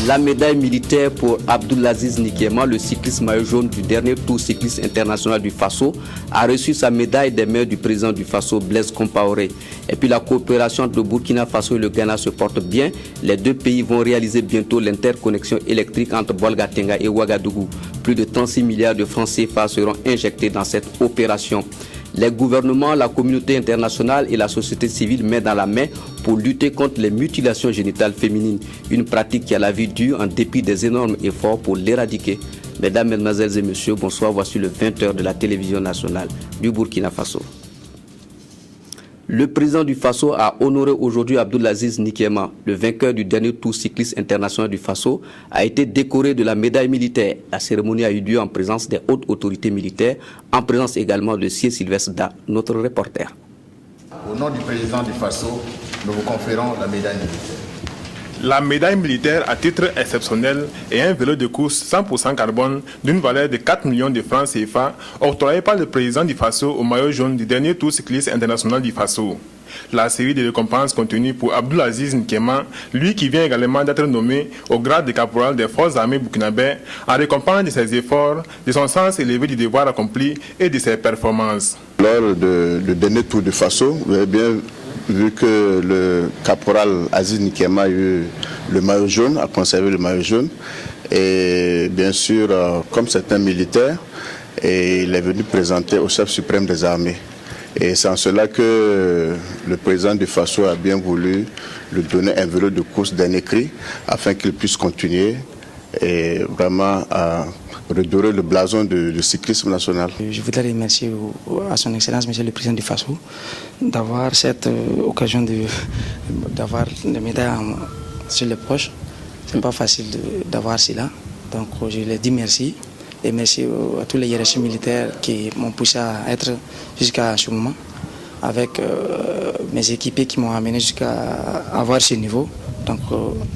La médaille militaire pour Abdulaziz Nikéma, le cycliste maillot jaune du dernier tour cycliste international du Faso, a reçu sa médaille des mains du président du Faso, Blaise Compaoré. Et puis la coopération entre le Burkina Faso et le Ghana se porte bien. Les deux pays vont réaliser bientôt l'interconnexion électrique entre Bolgatenga et Ouagadougou. Plus de 36 milliards de francs CFA seront injectés dans cette opération. Les gouvernements, la communauté internationale et la société civile mettent dans la main pour lutter contre les mutilations génitales féminines, une pratique qui a la vie dure en dépit des énormes efforts pour l'éradiquer. Mesdames, Mesdemoiselles et Messieurs, bonsoir, voici le 20h de la télévision nationale du Burkina Faso. Le président du Faso a honoré aujourd'hui Abdulaziz Nikéma, le vainqueur du dernier tour cycliste international du Faso, a été décoré de la médaille militaire. La cérémonie a eu lieu en présence des hautes autorités militaires, en présence également de Sié Sylvestre Da, notre reporter. Au nom du président du Faso, nous vous conférons la médaille militaire. La médaille militaire à titre exceptionnel est un vélo de course 100% carbone d'une valeur de 4 millions de francs CFA octroyé par le président du Faso au maillot jaune du dernier tour cycliste international du Faso. La série de récompenses continue pour Abdulaziz Nikéma, lui qui vient également d'être nommé au grade de caporal des forces armées burkinabè en récompense de ses efforts, de son sens élevé du devoir accompli et de ses performances. Lors du dernier tour du Faso, vous avez bien vu que le caporal Aziz Nikéma a eu le maillot jaune, a conservé le maillot jaune. Et bien sûr, comme c'est un militaire, et il est venu présenter au chef suprême des armées. Et c'est en cela que le président du Faso a bien voulu lui donner un vélo de course dernier cri afin qu'il puisse continuer et vraiment redorer le blason du cyclisme national. Je voudrais remercier à son Excellence, Monsieur le Président du Faso, d'avoir cette occasion d'avoir des médailles sur les poches. Ce n'est pas facile d'avoir cela. Donc je leur dis merci. Et merci à tous les hiérarchies militaires qui m'ont poussé à être jusqu'à ce moment, avec mes équipiers qui m'ont amené jusqu'à avoir ce niveau. Donc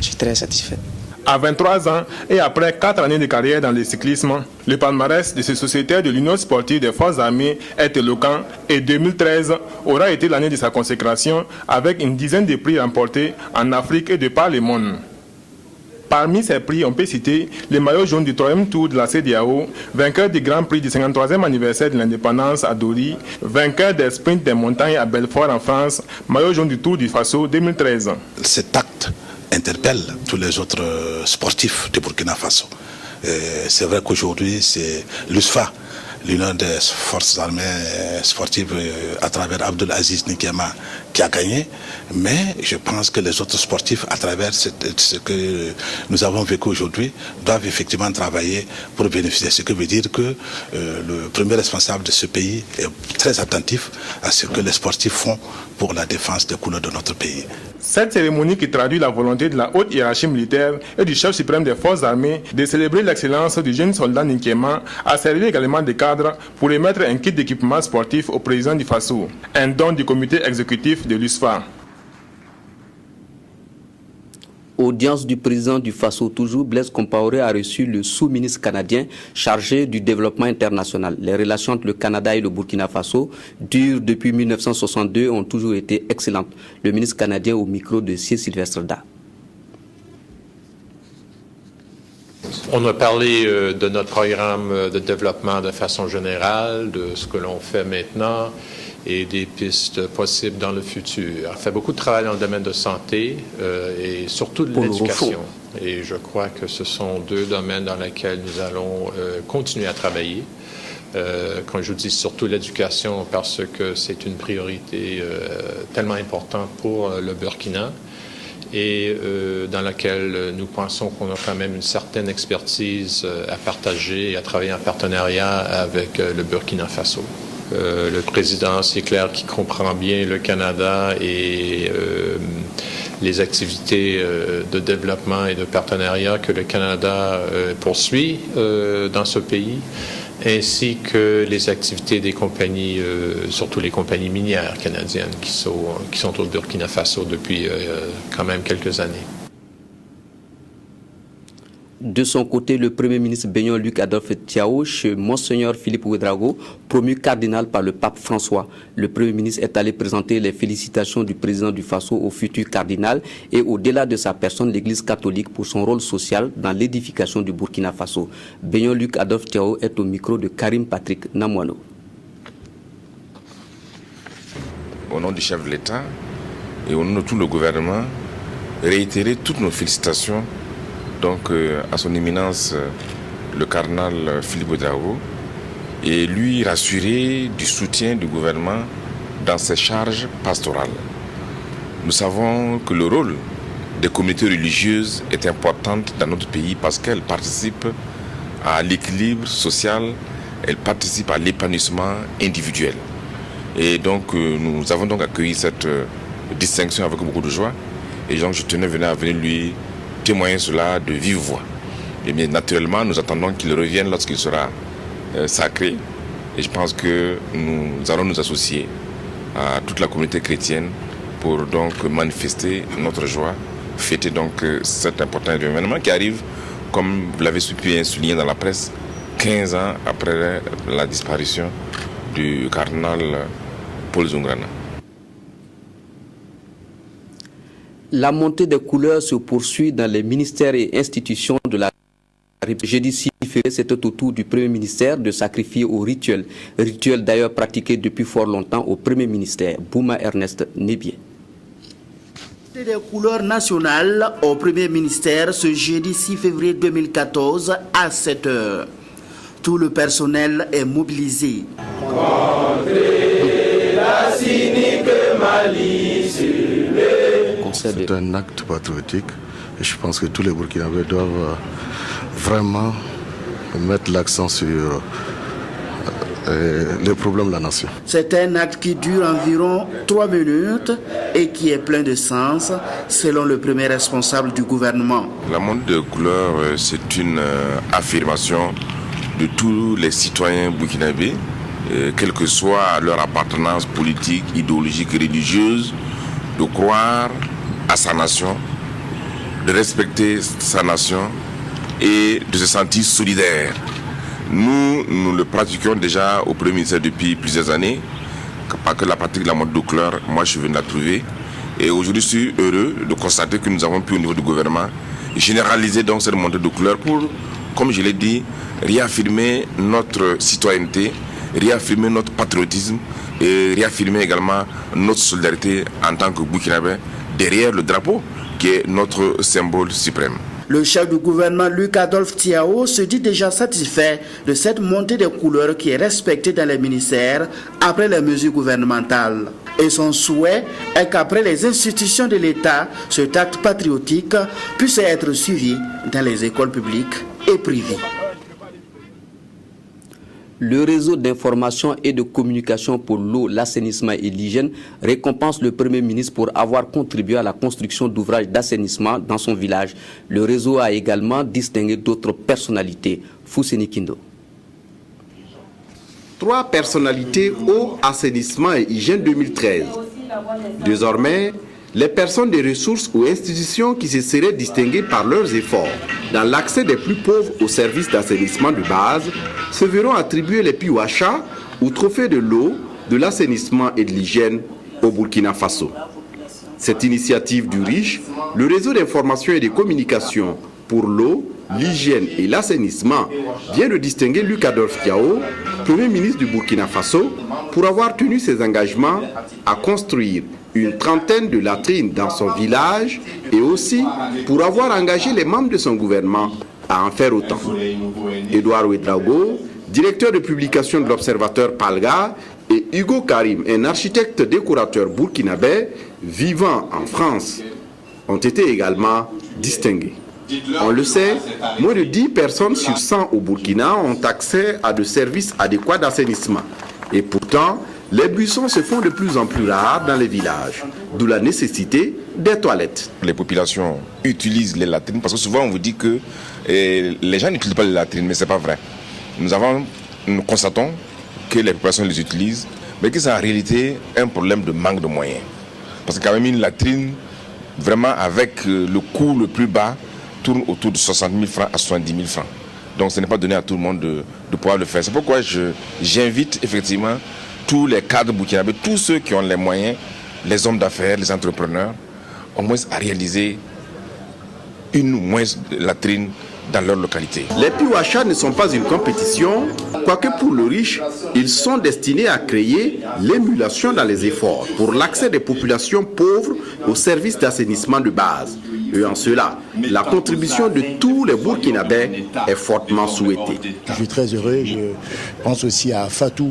je suis très satisfait. À 23 ans et après 4 années de carrière dans le cyclisme, le palmarès de ce sociétaire de l'Union sportive des forces armées est éloquent et 2013 aura été l'année de sa consécration avec une dizaine de prix remportés en Afrique et de par le monde. Parmi ces prix, on peut citer le maillot jaune du 3e tour de la CEDEAO, vainqueur du Grand Prix du 53e anniversaire de l'indépendance à Dori, vainqueur des sprints des montagnes à Belfort en France, maillot jaune du Tour du Faso 2013. Cet acte interpelle tous les autres sportifs du Burkina Faso. C'est vrai qu'aujourd'hui, c'est l'USFA, l'Union des forces armées sportives à travers Abdulaziz Nikéma qui a gagné, mais je pense que les autres sportifs à travers ce que nous avons vécu aujourd'hui doivent effectivement travailler pour bénéficier. Ce qui veut dire que le premier responsable de ce pays est très attentif à ce que les sportifs font pour la défense des couleurs de notre pays. Cette cérémonie qui traduit la volonté de la haute hiérarchie militaire et du chef suprême des forces armées de célébrer l'excellence du jeune soldat Nikéma a servi également de cadre pour remettre un kit d'équipement sportif au président du Faso, un don du comité exécutif de l'USFA. Audience du président du Faso, toujours Blaise Compaoré a reçu le sous-ministre canadien chargé du développement international. Les relations entre le Canada et le Burkina Faso durent depuis 1962 ont toujours été excellentes. Le ministre canadien au micro de Sié Sylvestre Da. On a parlé de notre programme de développement de façon générale, de ce que l'on fait maintenant et des pistes possibles dans le futur. On fait beaucoup de travail dans le domaine de santé et surtout de l'éducation. Et je crois que ce sont deux domaines dans lesquels nous allons continuer à travailler. Quand je dis surtout l'éducation, parce que c'est une priorité tellement importante pour le Burkina et dans laquelle nous pensons qu'on a quand même une certaine expertise à partager et à travailler en partenariat avec le Burkina Faso. Le président, c'est clair qu'il comprend bien le Canada et les activités de développement et de partenariat que le Canada poursuit dans ce pays, ainsi que les activités des compagnies, surtout les compagnies minières canadiennes qui sont au Burkina Faso depuis quand même quelques années. De son côté, le Premier ministre bénin Luc Adolphe Thiaw, chez Monseigneur Philippe Ouedraogo, promu cardinal par le pape François. Le Premier ministre est allé présenter les félicitations du président du Faso au futur cardinal et au-delà de sa personne, l'Église catholique pour son rôle social dans l'édification du Burkina Faso. Bénin Luc Adolphe Thiaw est au micro de Karim Patrick Namouano. Au nom du chef de l'État et au nom de tout le gouvernement, réitérer toutes nos félicitations donc à son éminence le cardinal Philippe Ouedraogo et lui rassurer du soutien du gouvernement dans ses charges pastorales. Nous savons que le rôle des communautés religieuses est important dans notre pays parce qu'elles participent à l'équilibre social, elles participent à l'épanouissement individuel. Et donc nous avons donc accueilli cette distinction avec beaucoup de joie et donc je tenais à venir lui témoigner cela de vive voix. Et bien naturellement, nous attendons qu'il revienne lorsqu'il sera sacré. Et je pense que nous allons nous associer à toute la communauté chrétienne pour donc manifester notre joie, fêter donc cet important événement qui arrive, comme vous l'avez bien souligné dans la presse, 15 ans après la disparition du cardinal Paul Zungrana. La montée des couleurs se poursuit dans les ministères et institutions de la République. Jeudi 6 février, c'était au tour du Premier ministère de sacrifier au rituel. Rituel d'ailleurs pratiqué depuis fort longtemps au Premier ministère. Bouma Ernest Nébier. Des couleurs nationales au Premier ministère ce jeudi 6 février 2014 à 7h. Tout le personnel est mobilisé. Contrer la cynique malice. C'est un acte patriotique et je pense que tous les Burkinabés doivent vraiment mettre l'accent sur les problèmes de la nation. C'est un acte qui dure environ 3 minutes et qui est plein de sens, selon le premier responsable du gouvernement. La montée de couleurs, c'est une affirmation de tous les citoyens burkinabés, quelle que soit leur appartenance politique, idéologique, religieuse, de croire à sa nation, de respecter sa nation et de se sentir solidaire. Nous le pratiquions déjà au Premier ministère depuis plusieurs années, parce que la pratique de la montée de couleurs, moi je viens de la trouver. Et aujourd'hui je suis heureux de constater que nous avons pu au niveau du gouvernement généraliser donc cette montée de couleurs pour, comme je l'ai dit, réaffirmer notre citoyenneté, réaffirmer notre patriotisme et réaffirmer également notre solidarité en tant que Burkinabé derrière le drapeau qui est notre symbole suprême. Le chef du gouvernement Luc Adolphe Thiaw se dit déjà satisfait de cette montée des couleurs qui est respectée dans les ministères après les mesures gouvernementales. Et son souhait est qu'après les institutions de l'État, cet acte patriotique puisse être suivi dans les écoles publiques et privées. Le réseau d'information et de communication pour l'eau, l'assainissement et l'hygiène récompense le Premier ministre pour avoir contribué à la construction d'ouvrages d'assainissement dans son village. Le réseau a également distingué d'autres personnalités. Fousseni Kindo. 3 personnalités eau, assainissement et hygiène 2013. Désormais, les personnes des ressources ou institutions qui se seraient distinguées par leurs efforts dans l'accès des plus pauvres aux services d'assainissement de base se verront attribuer les Piwacha ou trophées de l'eau, de l'assainissement et de l'hygiène au Burkina Faso. Cette initiative du riche, le réseau d'information et de communication pour l'eau, l'hygiène et l'assainissement vient de distinguer Luc Adolphe Thiaw, Premier ministre du Burkina Faso, pour avoir tenu ses engagements à construire une trentaine de latrines dans son village et aussi pour avoir engagé les membres de son gouvernement à en faire autant. Edouard Ouedraogo, directeur de publication de l'Observateur Palga, et Hugo Karim, un architecte décorateur burkinabé vivant en France, ont été également distingués. On le sait, moins de 10 personnes sur 100 au Burkina ont accès à de services adéquats d'assainissement. Et pourtant, les buissons se font de plus en plus rares dans les villages, d'où la nécessité des toilettes. Les populations utilisent les latrines parce que souvent on vous dit que les gens n'utilisent pas les latrines, mais ce n'est pas vrai. Nous constatons que les populations les utilisent, mais que c'est en réalité un problème de manque de moyens. Parce que quand même une latrine, vraiment avec le coût le plus bas, tourne autour de 60 000 francs à 70 000 francs. Donc ce n'est pas donné à tout le monde de pouvoir le faire. C'est pourquoi j'invite effectivement tous les cadres burkinabés, tous ceux qui ont les moyens, les hommes d'affaires, les entrepreneurs, au moins à réaliser une ou moins latrine dans leur localité. Les Piwacha ne sont pas une compétition, quoique pour le riche, ils sont destinés à créer l'émulation dans les efforts pour l'accès des populations pauvres aux services d'assainissement de base. Et en cela, la contribution de tous les Burkinabés est fortement souhaitée. Je suis très heureux, je pense aussi à Fatou,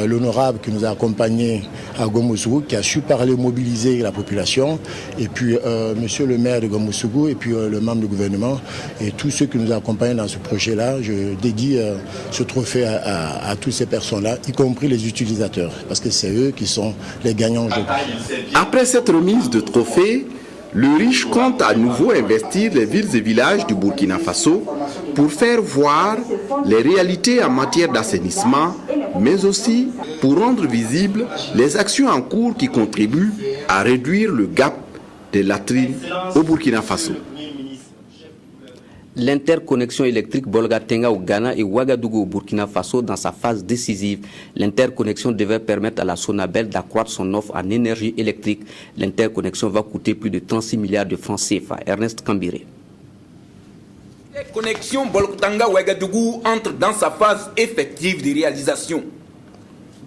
l'honorable qui nous a accompagnés à Gomoussougou, qui a su parler, mobiliser la population, et puis monsieur le maire de Gomoussougou, et puis le membre du gouvernement, et tous ceux qui nous accompagnent dans ce projet-là. Je dédie ce trophée à toutes ces personnes-là, y compris les utilisateurs, parce que c'est eux qui sont les gagnants aujourd'hui. Après cette remise de trophée, le riche compte à nouveau investir les villes et villages du Burkina Faso pour faire voir les réalités en matière d'assainissement, mais aussi pour rendre visibles les actions en cours qui contribuent à réduire le gap des latrines au Burkina Faso. L'interconnexion électrique Bolga-Tenga au Ghana et Ouagadougou au Burkina Faso dans sa phase décisive. L'interconnexion devait permettre à la Sonabel d'accroître son offre en énergie électrique. L'interconnexion va coûter plus de 36 milliards de francs CFA. Ernest Kambiré. La connexion Bolga-Tenga-Ouagadougou entre dans sa phase effective de réalisation.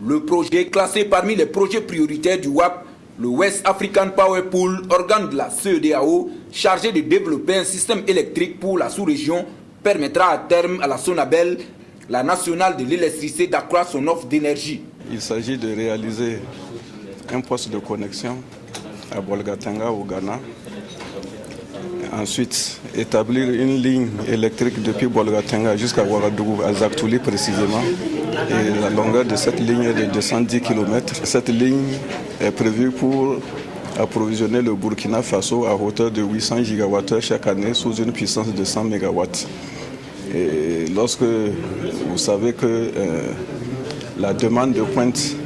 Le projet, classé parmi les projets prioritaires du WAP, le West African Power Pool, organe de la CEDEAO, chargé de développer un système électrique pour la sous-région, permettra à terme à la Sonabel, la nationale de l'électricité, d'accroître son offre d'énergie. Il s'agit de réaliser un poste de connexion à Bolga-Tenga au Ghana. Ensuite, établir une ligne électrique depuis Bolga-Tenga jusqu'à Ouagadougou, à Zaktouli précisément. Et la longueur de cette ligne est de 210 km. Cette ligne est prévue pour approvisionner le Burkina Faso à hauteur de 800 gigawattheures chaque année sous une puissance de 100 mégawatts. Et lorsque vous savez que la demande de pointe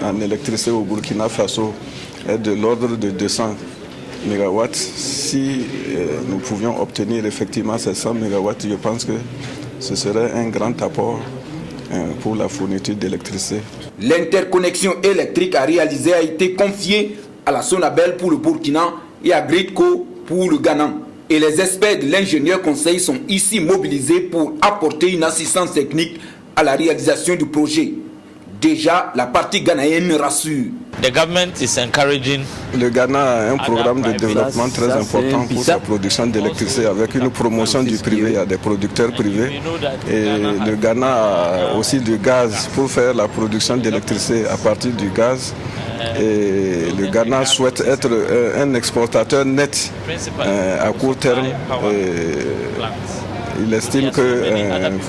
en électricité au Burkina Faso est de l'ordre de 200 mégawatts, si nous pouvions obtenir effectivement ces 100 mégawatts, je pense que ce serait un grand apport pour la fourniture d'électricité. L'interconnexion électrique à réaliser a été confiée à la Sonabel pour le Burkina et à Gridco pour le Ghana. Et les experts de l'ingénieur conseil sont ici mobilisés pour apporter une assistance technique à la réalisation du projet. Déjà, la partie ghanéenne rassure. Le Ghana a un programme de développement très important pour sa production d'électricité avec une promotion du privé. Il y a des producteurs privés. Et le Ghana a aussi du gaz pour faire la production d'électricité à partir du gaz. Et le Ghana souhaite être un exportateur net à court terme. Il estime que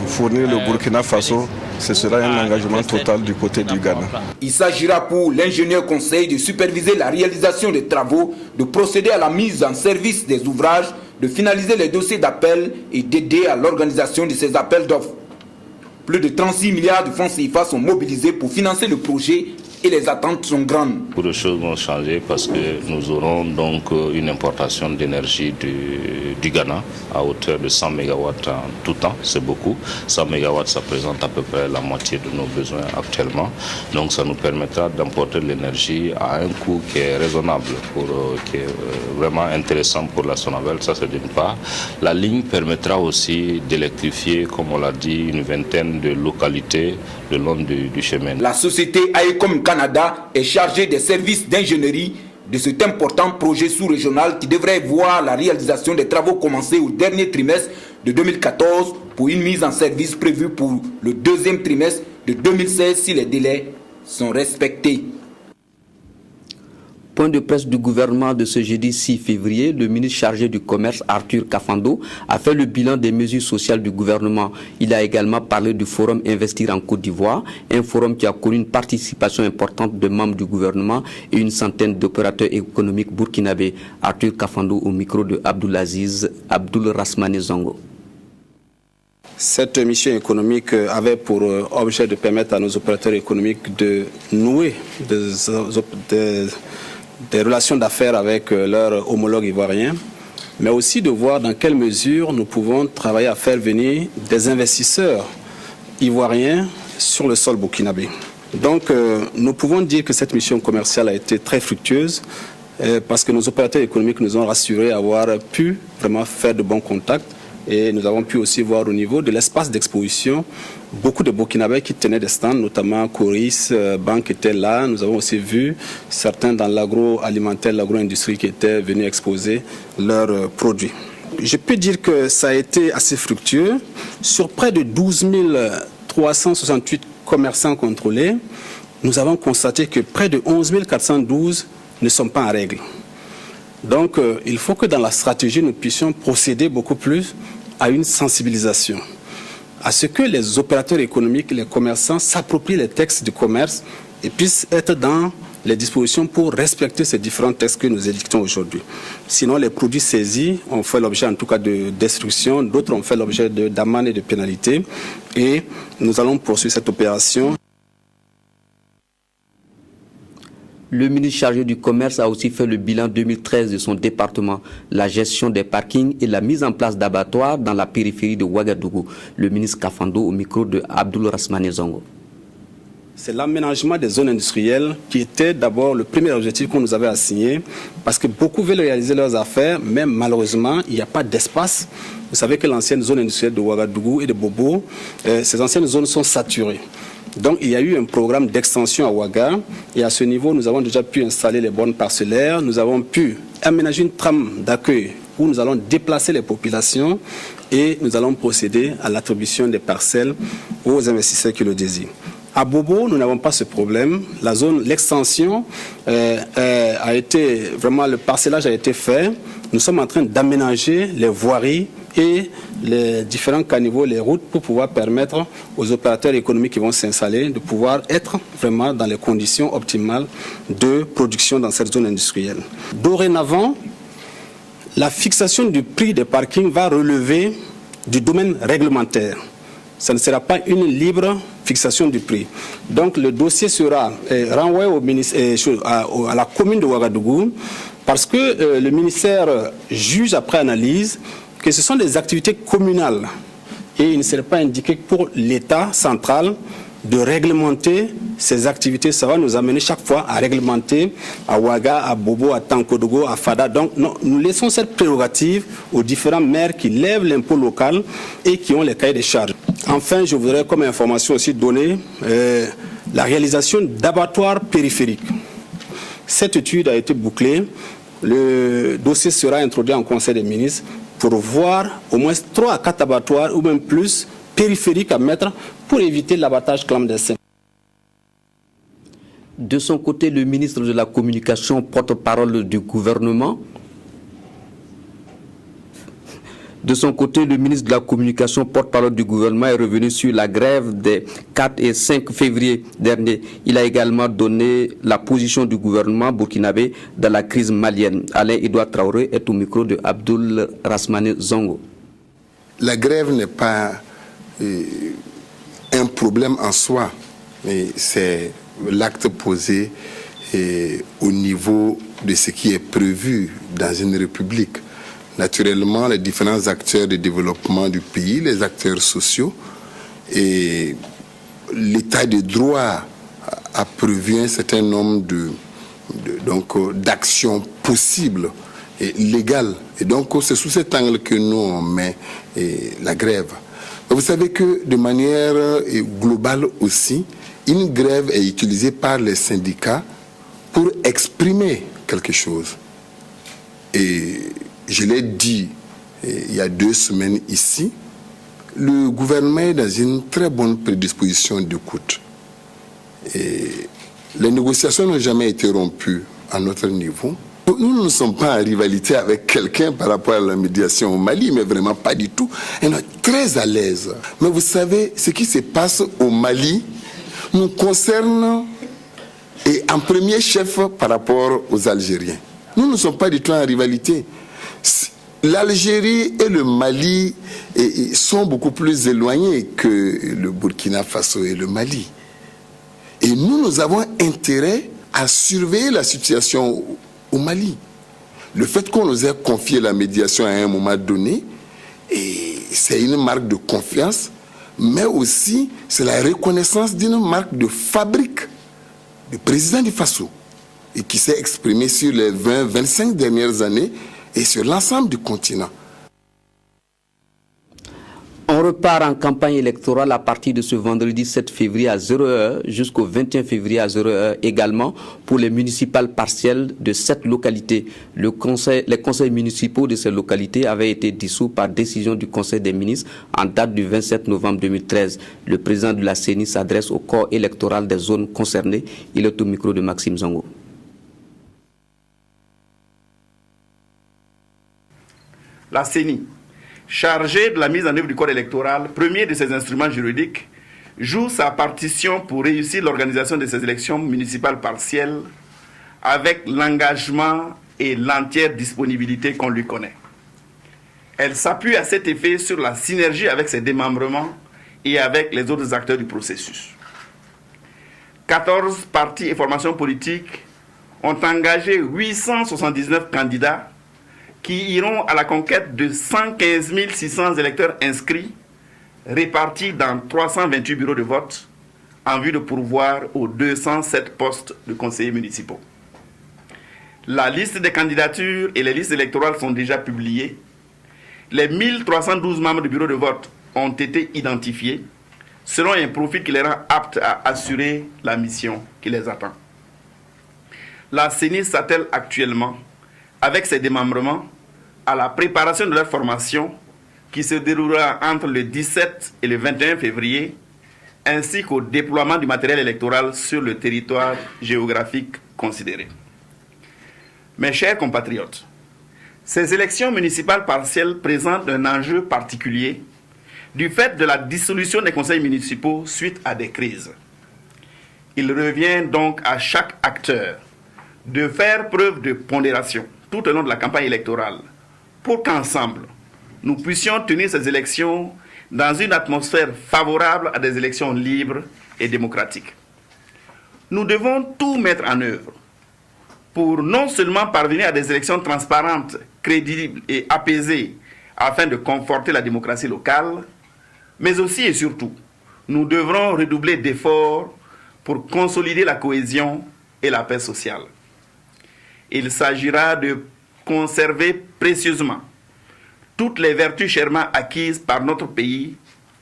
fournir le Burkina Faso, ce sera un engagement total du côté du Ghana. Il s'agira pour l'ingénieur conseil de superviser la réalisation des travaux, de procéder à la mise en service des ouvrages, de finaliser les dossiers d'appel et d'aider à l'organisation de ces appels d'offres. Plus de 36 milliards de francs CFA sont mobilisés pour financer le projet et les attentes sont grandes. Beaucoup de choses vont changer parce que nous aurons donc une importation d'énergie du Ghana à hauteur de 100 MW en tout temps, c'est beaucoup. 100 MW, ça représente à peu près la moitié de nos besoins actuellement. Donc ça nous permettra d'importer de l'énergie à un coût qui est raisonnable, qui est vraiment intéressant pour la Sonabel, ça c'est d'une part. La ligne permettra aussi d'électrifier, comme on l'a dit, une vingtaine de localités le long du chemin. La société AECOM Canada est chargée des services d'ingénierie de cet important projet sous-régional qui devrait voir la réalisation des travaux commencés au dernier trimestre de 2014 pour une mise en service prévue pour le deuxième trimestre de 2016 si les délais sont respectés. Point de presse du gouvernement de ce jeudi 6 février, le ministre chargé du commerce Arthur Kafando a fait le bilan des mesures sociales du gouvernement. Il a également parlé du forum Investir en Côte d'Ivoire, un forum qui a connu une participation importante de membres du gouvernement et une centaine d'opérateurs économiques burkinabés. Arthur Kafando au micro de Abdoulaziz Abdoul Rasmane Zongo. Cette mission économique avait pour objet de permettre à nos opérateurs économiques de nouer des relations d'affaires avec leurs homologues ivoiriens mais aussi de voir dans quelle mesure nous pouvons travailler à faire venir des investisseurs ivoiriens sur le sol burkinabé. Donc nous pouvons dire que cette mission commerciale a été très fructueuse parce que nos opérateurs économiques nous ont rassurés avoir pu vraiment faire de bons contacts et nous avons pu aussi voir au niveau de l'espace d'exposition beaucoup de Burkinabés qui tenaient des stands, notamment Coris, Banque était là. Nous avons aussi vu certains dans l'agroalimentaire, l'agro-industrie qui étaient venus exposer leurs produits. Je peux dire que ça a été assez fructueux. Sur près de 12 368 commerçants contrôlés, nous avons constaté que près de 11 412 ne sont pas en règle. Donc, il faut que dans la stratégie, nous puissions procéder beaucoup plus à une sensibilisation, à ce que les opérateurs économiques, les commerçants s'approprient les textes du commerce et puissent être dans les dispositions pour respecter ces différents textes que nous édictons aujourd'hui. Sinon, les produits saisis ont fait l'objet en tout cas de destruction, d'autres ont fait l'objet d'amendes et de pénalités. Et nous allons poursuivre cette opération. Le ministre chargé du commerce a aussi fait le bilan 2013 de son département, la gestion des parkings et la mise en place d'abattoirs dans la périphérie de Ouagadougou. Le ministre Kafando au micro de Abdoul Rasmane Zongo. C'est l'aménagement des zones industrielles qui était d'abord le premier objectif qu'on nous avait assigné parce que beaucoup veulent réaliser leurs affaires, mais malheureusement, il n'y a pas d'espace. Vous savez que l'ancienne zone industrielle de Ouagadougou et de Bobo, ces anciennes zones sont saturées. Donc il y a eu un programme d'extension à Ouaga et à ce niveau, nous avons déjà pu installer les bornes parcellaires, nous avons pu aménager une trame d'accueil où nous allons déplacer les populations et nous allons procéder à l'attribution des parcelles aux investisseurs qui le désirent. À Bobo, nous n'avons pas ce problème. La zone, l'extension a été, vraiment le parcellage a été fait. Nous sommes en train d'aménager les voiries et les différents caniveaux, les routes pour pouvoir permettre aux opérateurs économiques qui vont s'installer de pouvoir être vraiment dans les conditions optimales de production dans cette zone industrielle. Dorénavant, la fixation du prix des parkings va relever du domaine réglementaire. Ça ne sera pas une libre fixation du prix. Donc le dossier sera renvoyé au à la commune de Ouagadougou parce que le ministère juge après analyse que ce sont des activités communales et il ne serait pas indiqué pour l'État central de réglementer ces activités. Ça va nous amener chaque fois à réglementer à Ouaga, à Bobo, à Tankodogo, à Fada. Donc non, nous laissons cette prérogative aux différents maires qui lèvent l'impôt local et qui ont les cahiers des charges. Enfin, je voudrais comme information aussi donner la réalisation d'abattoirs périphériques. Cette étude a été bouclée. Le dossier sera introduit en Conseil des ministres pour voir au moins 3 à 4 abattoirs ou même plus périphériques à mettre pour éviter l'abattage clandestin. De son côté, le ministre de la Communication, porte-parole du gouvernement, est revenu sur la grève des 4 et 5 février dernier. Il a également donné la position du gouvernement burkinabé dans la crise malienne. Alain-Edouard Traoré est au micro de Abdoul Rasmane Zongo. La grève n'est pas un problème en soi, mais c'est l'acte posé au niveau de ce qui est prévu dans une république. Naturellement, les différents acteurs de développement du pays, les acteurs sociaux et l'état de droit a prévu un certain nombre d'actions possibles et légales. Et donc, c'est sous cet angle que nous on met la grève. Vous savez que de manière globale aussi, une grève est utilisée par les syndicats pour exprimer quelque chose. Et je l'ai dit il y a 2 semaines ici, le gouvernement est dans une très bonne prédisposition d'écoute. Et les négociations n'ont jamais été rompues à notre niveau. Nous ne sommes pas en rivalité avec quelqu'un par rapport à la médiation au Mali, mais vraiment pas du tout. Et nous sommes très à l'aise. Mais vous savez, ce qui se passe au Mali nous concerne et en premier chef par rapport aux Algériens. Nous ne sommes pas du tout en rivalité. L'Algérie et le Mali sont beaucoup plus éloignés que le Burkina Faso et le Mali. Et nous avons intérêt à surveiller la situation au Mali. Le fait qu'on nous ait confié la médiation à un moment donné, c'est une marque de confiance, mais aussi c'est la reconnaissance d'une marque de fabrique du président du Faso, et qui s'est exprimée sur les 20-25 dernières années et sur l'ensemble du continent. On repart en campagne électorale à partir de ce vendredi 7 février à 0h jusqu'au 21 février à 0h également pour les municipales partielles de 7 localités. Les conseils municipaux de ces localités avaient été dissous par décision du Conseil des ministres en date du 27 novembre 2013. Le président de la CENI s'adresse au corps électoral des zones concernées. Il est au micro de Maxime Zongo. La CENI, chargée de la mise en œuvre du code électoral, premier de ses instruments juridiques, joue sa partition pour réussir l'organisation de ces élections municipales partielles avec l'engagement et l'entière disponibilité qu'on lui connaît. Elle s'appuie à cet effet sur la synergie avec ses démembrements et avec les autres acteurs du processus. 14 partis et formations politiques ont engagé 879 candidats qui iront à la conquête de 115 600 électeurs inscrits, répartis dans 328 bureaux de vote, en vue de pourvoir aux 207 postes de conseillers municipaux. La liste des candidatures et les listes électorales sont déjà publiées. Les 1312 membres du bureau de vote ont été identifiés, selon un profil qui les rend aptes à assurer la mission qui les attend. La CENI s'attelle actuellement, avec ses démembrements, à la préparation de leur formation qui se déroulera entre le 17 et le 21 février, ainsi qu'au déploiement du matériel électoral sur le territoire géographique considéré. Mes chers compatriotes, ces élections municipales partielles présentent un enjeu particulier du fait de la dissolution des conseils municipaux suite à des crises. Il revient donc à chaque acteur de faire preuve de pondération tout au long de la campagne électorale pour qu'ensemble, nous puissions tenir ces élections dans une atmosphère favorable à des élections libres et démocratiques. Nous devons tout mettre en œuvre pour non seulement parvenir à des élections transparentes, crédibles et apaisées afin de conforter la démocratie locale, mais aussi et surtout, nous devrons redoubler d'efforts pour consolider la cohésion et la paix sociale. Il s'agira de conserver précieusement toutes les vertus chèrement acquises par notre pays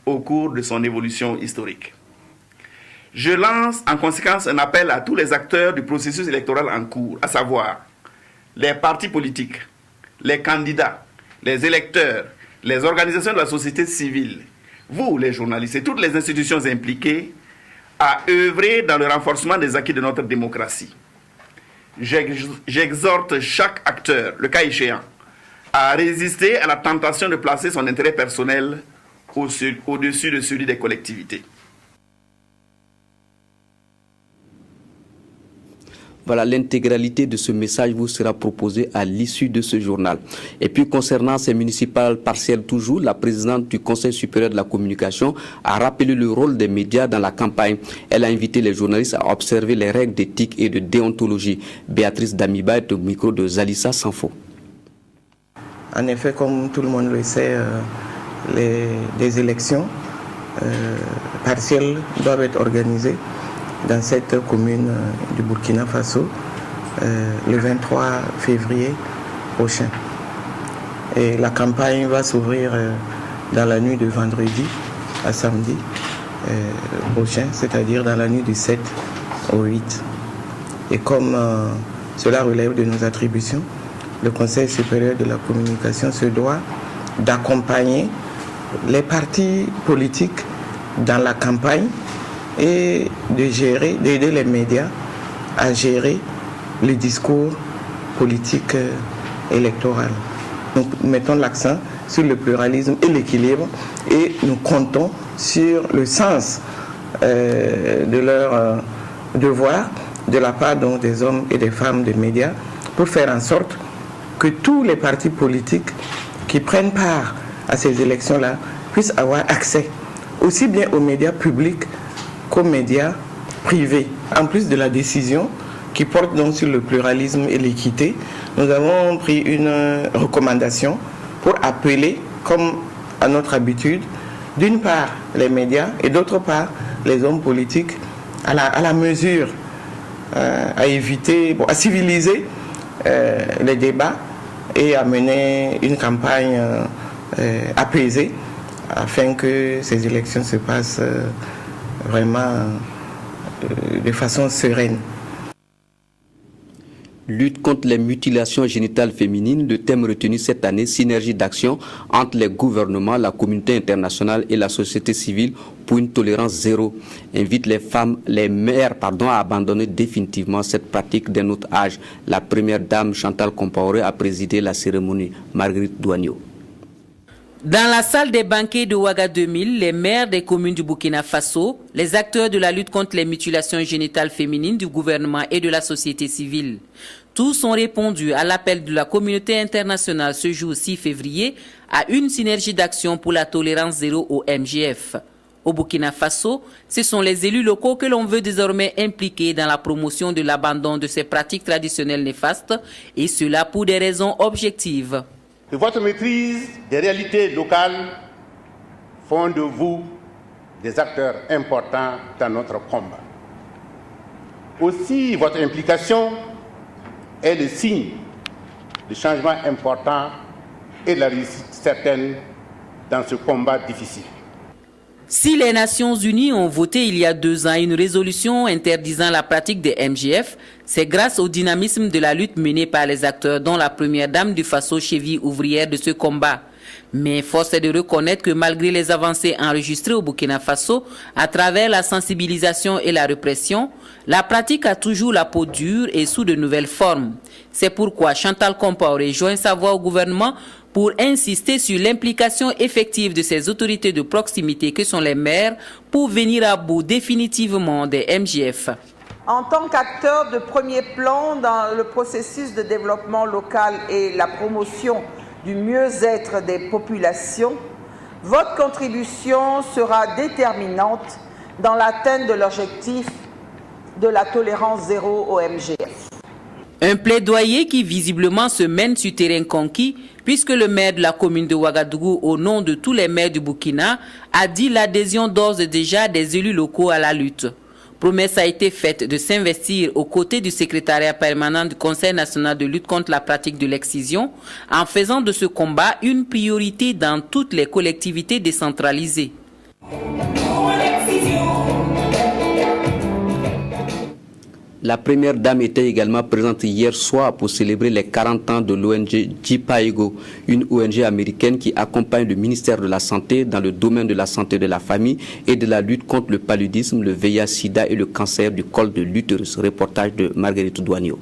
au cours de son évolution historique. Je lance en conséquence un appel à tous les acteurs du processus électoral en cours, à savoir les partis politiques, les candidats, les électeurs, les organisations de la société civile, vous les journalistes et toutes les institutions impliquées, à œuvrer dans le renforcement des acquis de notre démocratie. J'exhorte chaque acteur, le cas échéant, à résister à la tentation de placer son intérêt personnel au-dessus de celui des collectivités. Voilà, l'intégralité de ce message vous sera proposée à l'issue de ce journal. Et puis concernant ces municipales partielles toujours, la présidente du Conseil supérieur de la communication a rappelé le rôle des médias dans la campagne. Elle a invité les journalistes à observer les règles d'éthique et de déontologie. Béatrice Damiba est au micro de Zalissa Sanfo. En effet, comme tout le monde le sait, les élections partielles doivent être organisées dans cette commune du Burkina Faso le 23 février prochain. Et la campagne va s'ouvrir dans la nuit de vendredi à samedi prochain, c'est-à-dire dans la nuit du 7 au 8. Et comme cela relève de nos attributions, le Conseil supérieur de la communication se doit d'accompagner les partis politiques dans la campagne et d'aider les médias à gérer le discours politique électoral. Nous mettons l'accent sur le pluralisme et l'équilibre et nous comptons sur le sens de leur devoir de la part donc, des hommes et des femmes des médias pour faire en sorte que tous les partis politiques qui prennent part à ces élections-là puissent avoir accès aussi bien aux médias publics qu'aux médias privés. En plus de la décision qui porte donc sur le pluralisme et l'équité, nous avons pris une recommandation pour appeler, comme à notre habitude, d'une part les médias et d'autre part les hommes politiques à la mesure, à éviter, à civiliser les débats et à mener une campagne apaisée afin que ces élections se passent vraiment de façon sereine. Lutte contre les mutilations génitales féminines, le thème retenu cette année, synergie d'action entre les gouvernements, la communauté internationale et la société civile pour une tolérance zéro, invite les mères à abandonner définitivement cette pratique d'un autre âge. La première dame Chantal Compaoré a présidé la cérémonie. Marguerite Douagneau. Dans la salle des banquets de Ouaga 2000, les maires des communes du Burkina Faso, les acteurs de la lutte contre les mutilations génitales féminines du gouvernement et de la société civile, tous ont répondu à l'appel de la communauté internationale ce jour 6 février à une synergie d'action pour la tolérance zéro au MGF. Au Burkina Faso, ce sont les élus locaux que l'on veut désormais impliquer dans la promotion de l'abandon de ces pratiques traditionnelles néfastes, et cela pour des raisons objectives. Votre maîtrise des réalités locales font de vous des acteurs importants dans notre combat. Aussi, votre implication est le signe de changements importants et de la réussite certaine dans ce combat difficile. Si les Nations Unies ont voté il y a 2 ans une résolution interdisant la pratique des MGF, c'est grâce au dynamisme de la lutte menée par les acteurs, dont la première dame du Faso, cheville ouvrière de ce combat. Mais force est de reconnaître que malgré les avancées enregistrées au Burkina Faso, à travers la sensibilisation et la répression, la pratique a toujours la peau dure et sous de nouvelles formes. C'est pourquoi Chantal Compaoré joint sa voix au gouvernement pour insister sur l'implication effective de ces autorités de proximité que sont les maires pour venir à bout définitivement des MGF. En tant qu'acteur de premier plan dans le processus de développement local et la promotion du mieux-être des populations, votre contribution sera déterminante dans l'atteinte de l'objectif de la tolérance zéro au MGF. Un plaidoyer qui visiblement se mène sur terrain conquis, puisque le maire de la commune de Ouagadougou, au nom de tous les maires du Burkina, a dit l'adhésion d'ores et déjà des élus locaux à la lutte. Promesse a été faite de s'investir aux côtés du secrétariat permanent du Conseil national de lutte contre la pratique de l'excision, en faisant de ce combat une priorité dans toutes les collectivités décentralisées. La première dame était également présente hier soir pour célébrer les 40 ans de l'ONG JPAEGO, une ONG américaine qui accompagne le ministère de la Santé dans le domaine de la santé de la famille et de la lutte contre le paludisme, le VIH-Sida et le cancer du col de l'utérus. Reportage de Marguerite Douagneau.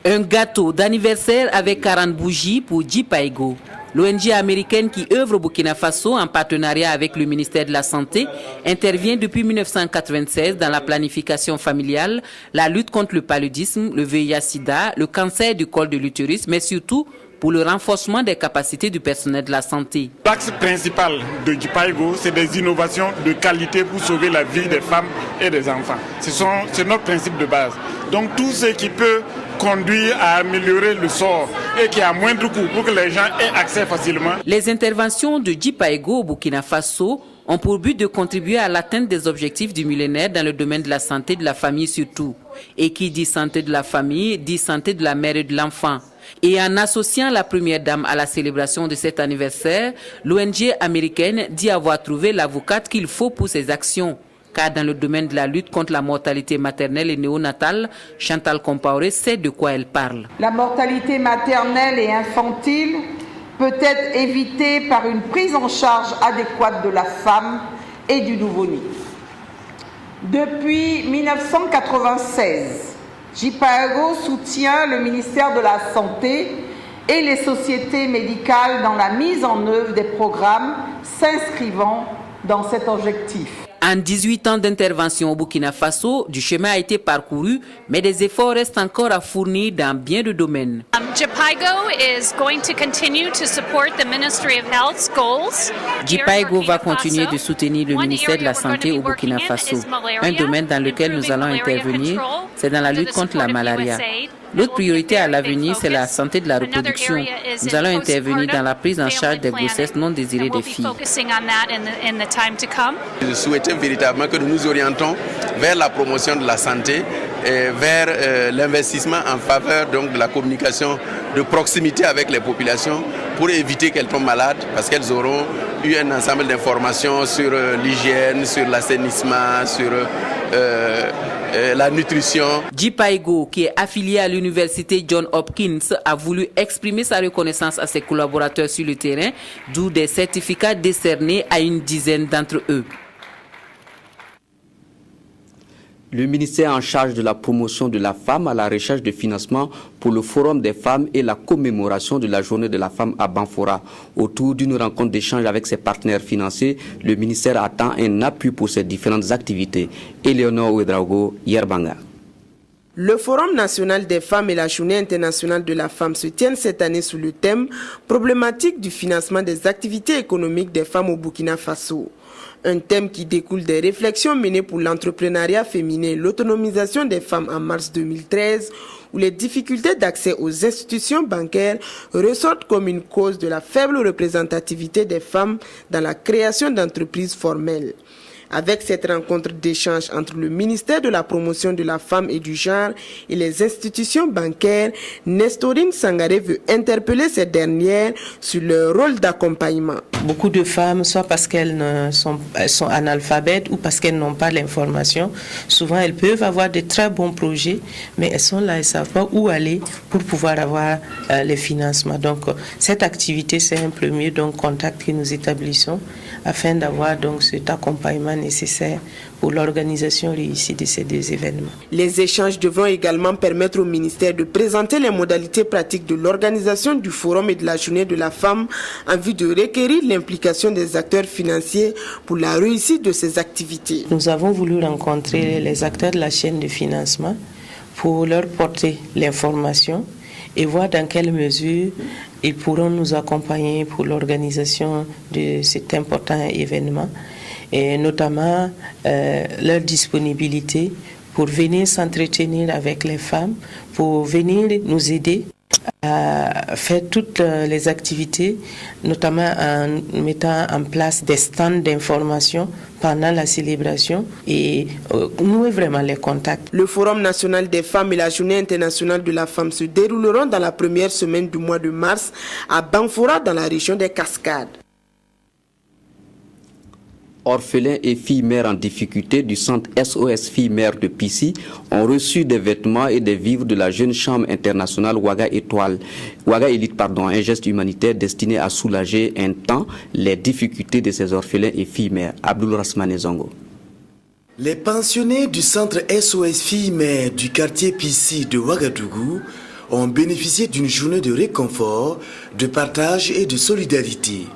Un gâteau d'anniversaire avec 40 bougies pour JPAEGO. L'ONG américaine qui œuvre au Burkina Faso en partenariat avec le ministère de la Santé intervient depuis 1996 dans la planification familiale, la lutte contre le paludisme, le VIH-Sida, le cancer du col de l'utérus, mais surtout pour le renforcement des capacités du personnel de la santé. L'axe principal de JPAEGO, c'est des innovations de qualité pour sauver la vie des femmes et des enfants. C'est notre principe de base. Donc tout ce qui peut conduire à améliorer le sort et qui a moindre coût pour que les gens aient accès facilement. Les interventions de JPAEGO au Burkina Faso ont pour but de contribuer à l'atteinte des objectifs du millénaire dans le domaine de la santé de la famille surtout. Et qui dit santé de la famille, dit santé de la mère et de l'enfant. Et en associant la première dame à la célébration de cet anniversaire, l'ONG américaine dit avoir trouvé l'avocate qu'il faut pour ses actions. Car dans le domaine de la lutte contre la mortalité maternelle et néonatale, Chantal Compaoré sait de quoi elle parle. La mortalité maternelle et infantile peut être évitée par une prise en charge adéquate de la femme et du nouveau-né. Depuis 1996, JPAEGO soutient le ministère de la Santé et les sociétés médicales dans la mise en œuvre des programmes s'inscrivant dans cet objectif. En 18 ans d'intervention au Burkina Faso, du chemin a été parcouru, mais des efforts restent encore à fournir dans bien de domaines. JIPAIGO is going to continue to support the Ministry of Health's goals. JIPAIGO va continuer de soutenir le ministère de la Santé au Burkina Faso. Un domaine dans lequel nous allons intervenir, c'est dans la lutte contre la malaria. L'autre priorité à l'avenir, c'est la santé de la reproduction. Nous allons intervenir dans la prise en charge des grossesses non désirées des filles. Je souhaitais véritablement que nous nous orientons vers la promotion de la santé et vers l'investissement en faveur donc, de la communication de proximité avec les populations pour éviter qu'elles tombent malades parce qu'elles auront eu un ensemble d'informations sur l'hygiène, sur l'assainissement, sur la nutrition. JIPAIGO, qui est affilié à l'université Johns Hopkins, a voulu exprimer sa reconnaissance à ses collaborateurs sur le terrain, d'où des certificats décernés à une dizaine d'entre eux. Le ministère en charge de la promotion de la femme à la recherche de financement pour le Forum des femmes et la commémoration de la journée de la femme à Banfora. Autour d'une rencontre d'échange avec ses partenaires financiers, le ministère attend un appui pour ses différentes activités. Eleonore Ouedraogo, Yerbanga. Le Forum national des femmes et la Journée internationale de la femme se tiennent cette année sous le thème « Problématique du financement des activités économiques des femmes au Burkina Faso ». Un thème qui découle des réflexions menées pour l'entrepreneuriat féminin et l'autonomisation des femmes en mars 2013, où les difficultés d'accès aux institutions bancaires ressortent comme une cause de la faible représentativité des femmes dans la création d'entreprises formelles. Avec cette rencontre d'échange entre le ministère de la Promotion de la Femme et du Genre et les institutions bancaires, Nestorine Sangaré veut interpeller ces dernières sur leur rôle d'accompagnement. Beaucoup de femmes, soit parce qu'elles sont analphabètes ou parce qu'elles n'ont pas l'information, souvent elles peuvent avoir de très bons projets, mais elles sont là, elles ne savent pas où aller pour pouvoir avoir les financements. Donc cette activité, c'est un premier contact que nous établissons afin d'avoir donc cet accompagnement nécessaire pour l'organisation réussie de ces deux événements. Les échanges devront également permettre au ministère de présenter les modalités pratiques de l'organisation du forum et de la journée de la femme en vue de requérir l'implication des acteurs financiers pour la réussite de ces activités. Nous avons voulu rencontrer les acteurs de la chaîne de financement pour leur porter l'information et voir dans quelle mesure ils pourront nous accompagner pour l'organisation de cet important événement, et notamment leur disponibilité pour venir s'entretenir avec les femmes, pour venir nous aider à faire toutes les activités, notamment en mettant en place des stands d'information pendant la célébration et nouer vraiment les contacts. Le Forum national des femmes et la Journée internationale de la femme se dérouleront dans la première semaine du mois de mars à Banfora dans la région des Cascades. Orphelins et filles-mères en difficulté du centre SOS Filles-Mères de Pissy ont reçu des vêtements et des vivres de la jeune chambre internationale Ouaga Elite, un geste humanitaire destiné à soulager un temps les difficultés de ces orphelins et filles-mères. Abdoul Rasmane Zongo. Les pensionnés du centre SOS Filles-Mères du quartier Pissy de Ouagadougou ont bénéficié d'une journée de réconfort, de partage et de solidarité.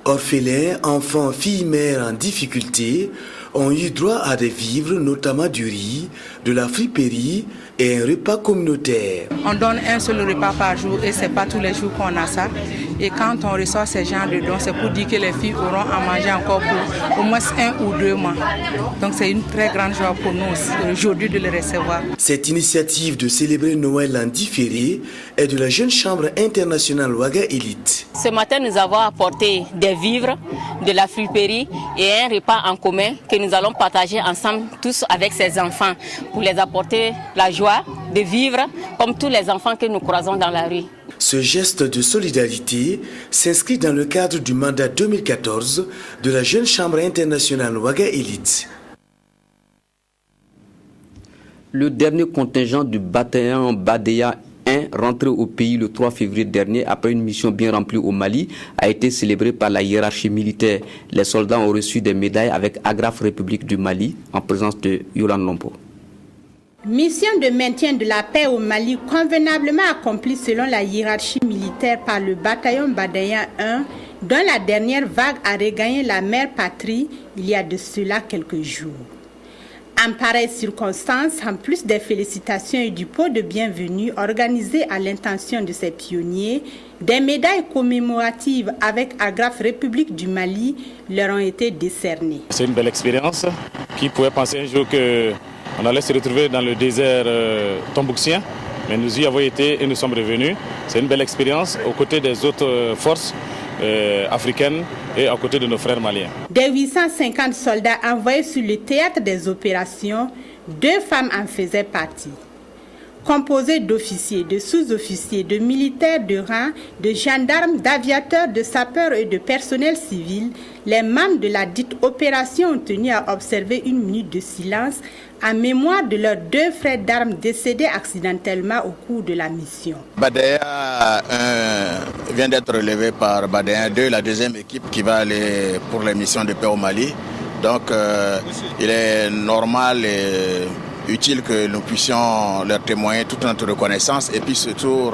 Orphelins, enfants, filles-mères en difficulté ont eu droit à des vivres, notamment du riz, de la friperie et un repas communautaire. On donne un seul repas par jour et ce n'est pas tous les jours qu'on a ça. Et quand on reçoit ce genre de dons, c'est pour dire que les filles auront à manger encore pour au moins 1 ou 2 mois. Donc c'est une très grande joie pour nous aujourd'hui de les recevoir. Cette initiative de célébrer Noël en différé est de la jeune chambre internationale Ouaga Elite. Ce matin, nous avons apporté des vivres, de la friperie et un repas en commun que nous allons partager ensemble tous avec ces enfants pour les apporter la joie de vivre comme tous les enfants que nous croisons dans la rue. Ce geste de solidarité s'inscrit dans le cadre du mandat 2014 de la jeune chambre internationale Ouaga Elite. Le dernier contingent du bataillon Badea 1, rentré au pays le 3 février dernier après une mission bien remplie au Mali, a été célébré par la hiérarchie militaire. Les soldats ont reçu des médailles avec Agrafe République du Mali en présence de Yolande Lompo. Mission de maintien de la paix au Mali convenablement accomplie selon la hiérarchie militaire par le bataillon Badaya 1, dont la dernière vague a regagné la mère patrie il y a de cela quelques jours. En pareille circonstance, en plus des félicitations et du pot de bienvenue organisé à l'intention de ces pionniers, des médailles commémoratives avec agrafe République du Mali leur ont été décernées. C'est une belle expérience. Qui pouvait penser un jour qu'on allait se retrouver dans le désert tombouktien, mais nous y avons été et nous sommes revenus. C'est une belle expérience aux côtés des autres forces africaines et à côté de nos frères maliens. Des 850 soldats envoyés sur le théâtre des opérations, 2 femmes en faisaient partie. Composées d'officiers, de sous-officiers, de militaires de rang, de gendarmes, d'aviateurs, de sapeurs et de personnel civil, les membres de la dite opération ont tenu à observer une minute de silence en mémoire de leurs 2 frères d'armes décédés accidentellement au cours de la mission. Badaya 1 vient d'être relevé par Badaya 2, la deuxième équipe qui va aller pour les missions de paix au Mali. Donc il est normal et utile que nous puissions leur témoigner toute notre reconnaissance et puis surtout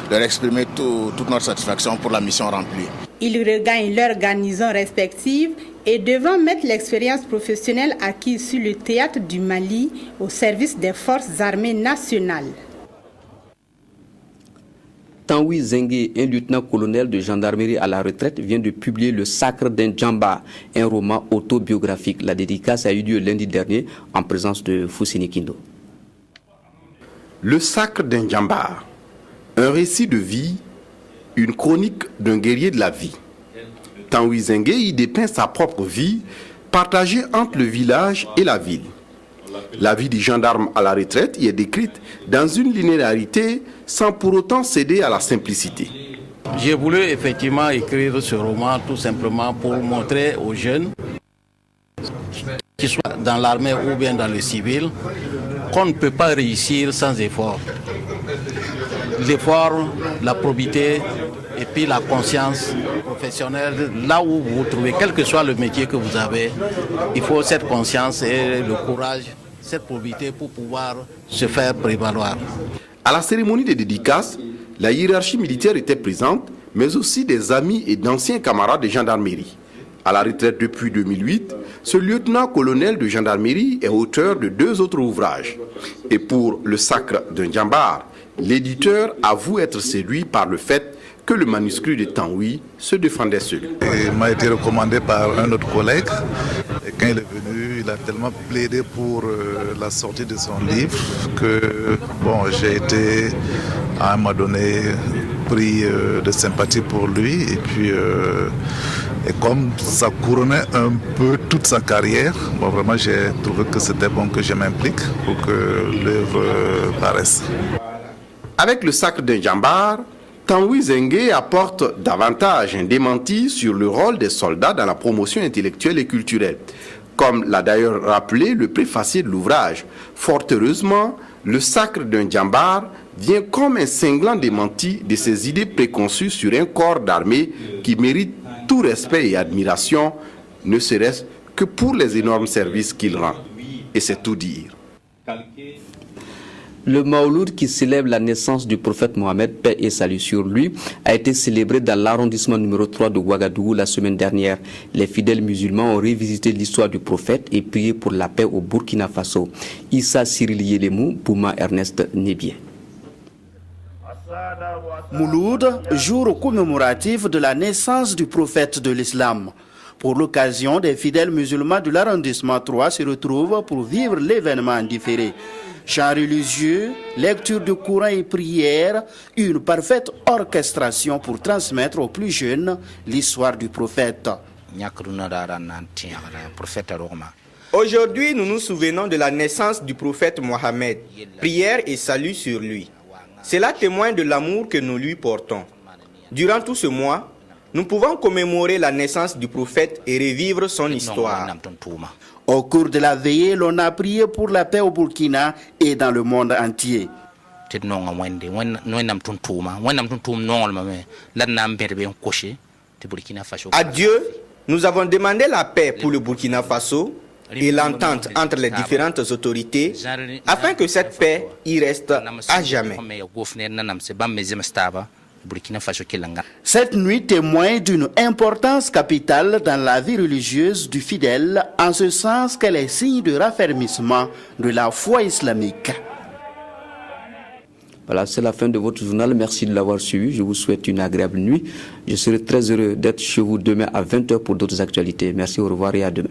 leur exprimer toute notre satisfaction pour la mission remplie. Ils regagnent leurs garnisons respectives et devront mettre l'expérience professionnelle acquise sur le théâtre du Mali au service des forces armées nationales. Tanwi Zengue, un lieutenant-colonel de gendarmerie à la retraite, vient de publier Le Sacre d'un Djamba, un roman autobiographique. La dédicace a eu lieu lundi dernier en présence de Foussini Kindo. Le Sacre d'un Djamba, un récit de vie, une chronique d'un guerrier de la vie. Tanwi Zengue y dépeint sa propre vie, partagée entre le village et la ville. La vie du gendarme à la retraite y est décrite dans une linéarité sans pour autant céder à la simplicité. J'ai voulu effectivement écrire ce roman tout simplement pour montrer aux jeunes, qu'ils soient dans l'armée ou bien dans le civil, qu'on ne peut pas réussir sans effort. L'effort, la probité et puis la conscience professionnelle, là où vous vous trouvez, quel que soit le métier que vous avez, il faut cette conscience et le courage, cette probité pour pouvoir se faire prévaloir. À la cérémonie de dédicace, la hiérarchie militaire était présente, mais aussi des amis et d'anciens camarades de gendarmerie. À la retraite depuis 2008, ce lieutenant-colonel de gendarmerie est auteur de 2 autres ouvrages. Et pour Le Sacre d'un Djambar, l'éditeur avoue être séduit par le fait que le manuscrit de Tanwi se défendait seul. Il m'a été recommandé par un autre collègue. Et quand il est venu, il a tellement plaidé pour la sortie de son livre que j'ai été à un moment donné pris de sympathie pour lui. Et puis, et comme ça couronnait un peu toute sa carrière, vraiment j'ai trouvé que c'était bon que je m'implique pour que l'œuvre paraisse. Avec Le Sacre d'un Djambar, Tanwi Zengue apporte davantage un démenti sur le rôle des soldats dans la promotion intellectuelle et culturelle. Comme l'a d'ailleurs rappelé le préfacier de l'ouvrage, fort heureusement, Le Sacre d'un Djambar vient comme un cinglant démenti de ces idées préconçues sur un corps d'armée qui mérite tout respect et admiration, ne serait-ce que pour les énormes services qu'il rend. Et c'est tout dire. Le Maouloud, qui célèbre la naissance du prophète Mohammed, paix et salut sur lui, a été célébré dans l'arrondissement numéro 3 de Ouagadougou la semaine dernière. Les fidèles musulmans ont revisité l'histoire du prophète et prié pour la paix au Burkina Faso. Issa Cyril Yelemou, Bouma Ernest Nebien. Mouloud, jour commémoratif de la naissance du prophète de l'islam. Pour l'occasion, des fidèles musulmans de l'arrondissement 3 se retrouvent pour vivre l'événement en différé. Chants religieux, lecture du Coran et prières, une parfaite orchestration pour transmettre aux plus jeunes l'histoire du prophète. Aujourd'hui, nous nous souvenons de la naissance du prophète Mohammed. Prière et salut sur lui. Cela témoigne de l'amour que nous lui portons. Durant tout ce mois, nous pouvons commémorer la naissance du prophète et revivre son histoire. Au cours de la veillée, l'on a prié pour la paix au Burkina et dans le monde entier. À Dieu, nous avons demandé la paix pour le Burkina Faso et l'entente entre les différentes autorités afin que cette paix y reste à jamais. Burkina Faso Kilanga. Cette nuit témoigne d'une importance capitale dans la vie religieuse du fidèle, en ce sens qu'elle est signe de raffermissement de la foi islamique. Voilà, c'est la fin de votre journal. Merci de l'avoir suivi. Je vous souhaite une agréable nuit. Je serai très heureux d'être chez vous demain à 20h pour d'autres actualités. Merci, au revoir et à demain.